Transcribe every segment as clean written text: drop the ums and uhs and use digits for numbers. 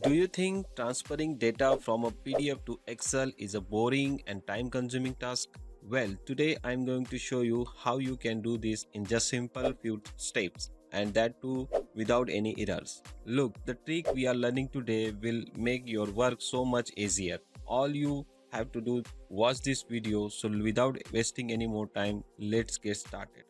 Do you think transferring data from a PDF to Excel is a boring and time consuming task? Well, today I'm going to show you how you can do this in just simple few steps, and that too without any errors. Look, the trick we are learning today will make your work so much easier. All you have to do watch this video, so without wasting any more time, let's get started.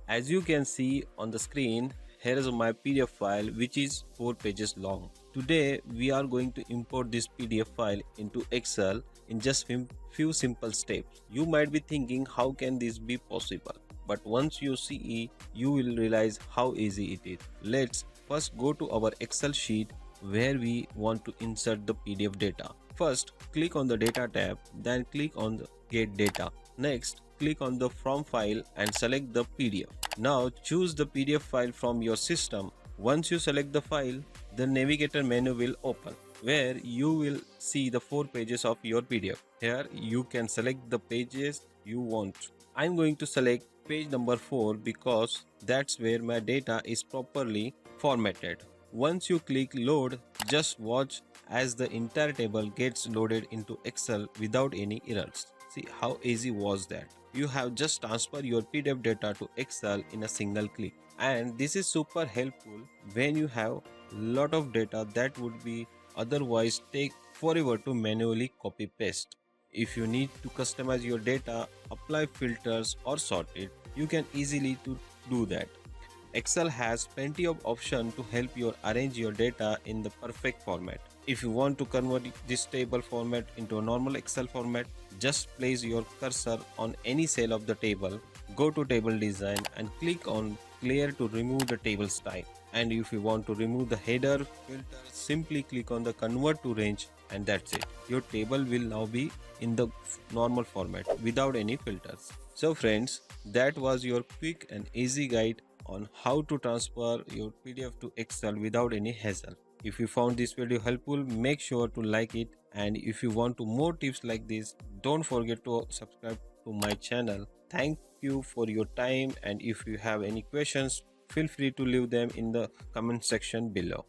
As you can see on the screen, here is my PDF file which is 4 pages long. Today we are going to import this PDF file into Excel in just few simple steps. You might be thinking, how can this be possible? But once you see, you will realize how easy it is. Let's first go to our Excel sheet where we want to insert the PDF data. First, click on the data tab, then click on the get data. Next, click on the from file and select the PDF. Now choose the PDF file from your system. Once you select the file, the navigator menu will open where you will see the 4 pages of your PDF. Here you can select the pages you want. I'm going to select page number 4 because that's where my data is properly formatted. Once you click load, just watch as the entire table gets loaded into Excel without any errors. See how easy was that? You have just transferred your PDF data to Excel in a single click. And this is super helpful when you have lot of data that would be otherwise take forever to manually copy paste. If you need to customize your data, apply filters or sort it, you can easily do that. Excel has plenty of options to help you arrange your data in the perfect format. If you want to convert this table format into a normal Excel format, just place your cursor on any cell of the table, go to table design and click on clear to remove the table style. And if you want to remove the header filter, simply click on the convert to range and that's it. Your table will now be in the normal format without any filters. So friends, that was your quick and easy guide on how to transfer your PDF to Excel without any hassle. If you found this video helpful, make sure to like it, and if you want to more tips like this, don't forget to subscribe to my channel. Thank you for your time, and if you have any questions, feel free to leave them in the comment section below.